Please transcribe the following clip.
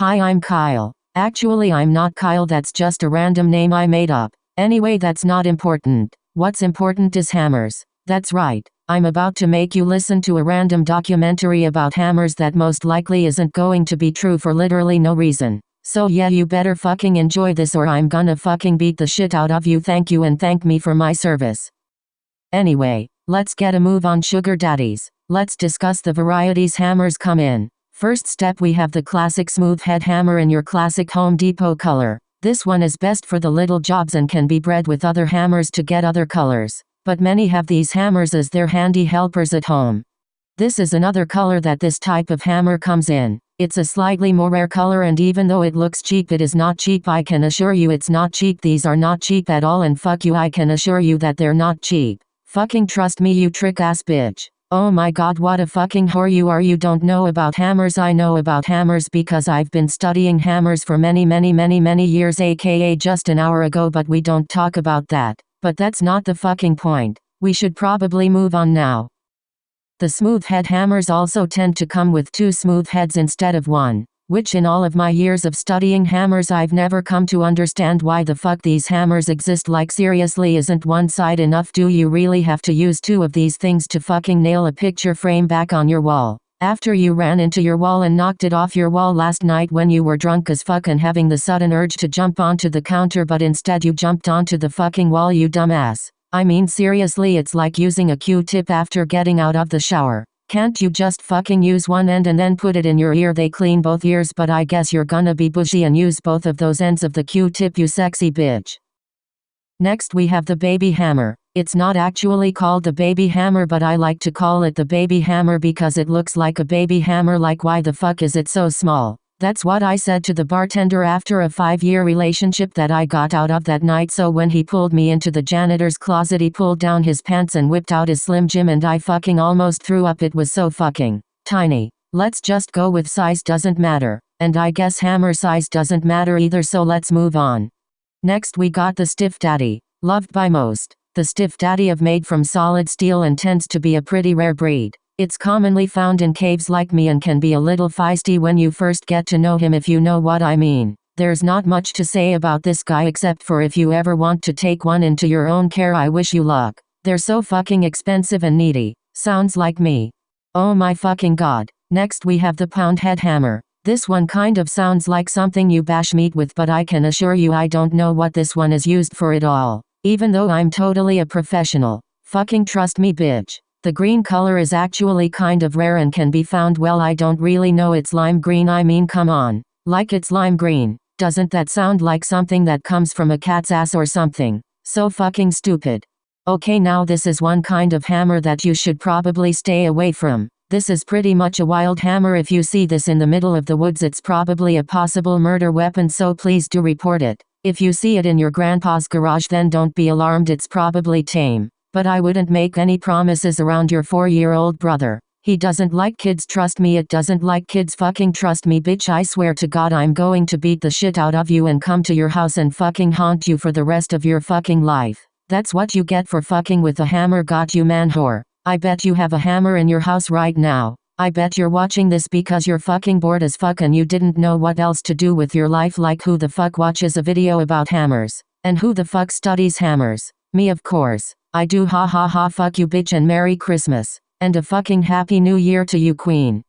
Hi, I'm Kyle. Actually, I'm not Kyle, that's just a random name I made up. Anyway, that's not important. What's important is hammers. That's right. I'm about to make you listen to a random documentary about hammers that most likely isn't going to be true for literally no reason. So yeah, you better fucking enjoy this or I'm gonna fucking beat the shit out of you. Thank you and thank me for my service. Anyway, let's get a move on, sugar daddies. Let's discuss the varieties hammers come in. First step, we have the classic smooth head hammer in your classic Home Depot color. This one is best for the little jobs and can be bred with other hammers to get other colors. But many have these hammers as their handy helpers at home. This is another color that this type of hammer comes in. It's a slightly more rare color, and even though it looks cheap, it is not cheap. I can assure you it's not cheap. These are not cheap at all, and fuck you, I can assure you that they're not cheap. Fucking trust me, you trick ass bitch. Oh my god, what a fucking whore you are. You don't know about hammers. I know about hammers because I've been studying hammers for many years, aka just an hour ago, but we don't talk about that. But that's not the fucking point. We should probably move on now. The smooth head hammers also tend to come with two smooth heads instead of one, which in all of my years of studying hammers I've never come to understand why the fuck these hammers exist. Like seriously, isn't one side enough? Do you really have to use two of these things to fucking nail a picture frame back on your wall? After you ran into your wall and knocked it off your wall last night when you were drunk as fuck and having the sudden urge to jump onto the counter, but instead you jumped onto the fucking wall, you dumbass. I mean seriously, it's like using a Q-tip after getting out of the shower. Can't you just fucking use one end and then put it in your ear? They clean both ears, but I guess you're gonna be bougie and use both of those ends of the Q-tip, you sexy bitch. Next we have the baby hammer. It's not actually called the baby hammer, but I like to call it the baby hammer because it looks like a baby hammer. Like, why the fuck is it so small? That's what I said to the bartender after a 5-year relationship that I got out of that night. So when he pulled me into the janitor's closet, he pulled down his pants and whipped out his Slim Jim, and I fucking almost threw up. It was so fucking tiny. Let's just go with size doesn't matter. And I guess hammer size doesn't matter either, so let's move on. Next we got the Stiff Daddy. Loved by most. The Stiff Daddy is made from solid steel and tends to be a pretty rare breed. It's commonly found in caves like me and can be a little feisty when you first get to know him, if you know what I mean. There's not much to say about this guy except for if you ever want to take one into your own care, I wish you luck. They're so fucking expensive and needy. Sounds like me. Oh my fucking god. Next we have the pound head hammer. This one kind of sounds like something you bash meat with, but I can assure you I don't know what this one is used for at all. Even though I'm totally a professional. Fucking trust me, bitch. The green color is actually kind of rare and can be found, well, I don't really know, it's lime green. I mean, come on. Like it's lime green. Doesn't that sound like something that comes from a cat's ass or something? So fucking stupid. Okay, now this is one kind of hammer that you should probably stay away from. This is pretty much a wild hammer. If you see this in the middle of the woods, it's probably a possible murder weapon, so please do report it. If you see it in your grandpa's garage, then don't be alarmed, it's probably tame. But I wouldn't make any promises around your 4-year-old brother. He doesn't like kids, trust me, it doesn't like kids. Fucking trust me, bitch, I swear to god I'm going to beat the shit out of you and come to your house and fucking haunt you for the rest of your fucking life. That's what you get for fucking with a hammer, got you, man whore. I bet you have a hammer in your house right now. I bet you're watching this because you're fucking bored as fuck and you didn't know what else to do with your life. Like, who the fuck watches a video about hammers? And who the fuck studies hammers? Me, of course. I do, ha ha ha, fuck you bitch, and Merry Christmas. And a fucking Happy New Year to you, queen.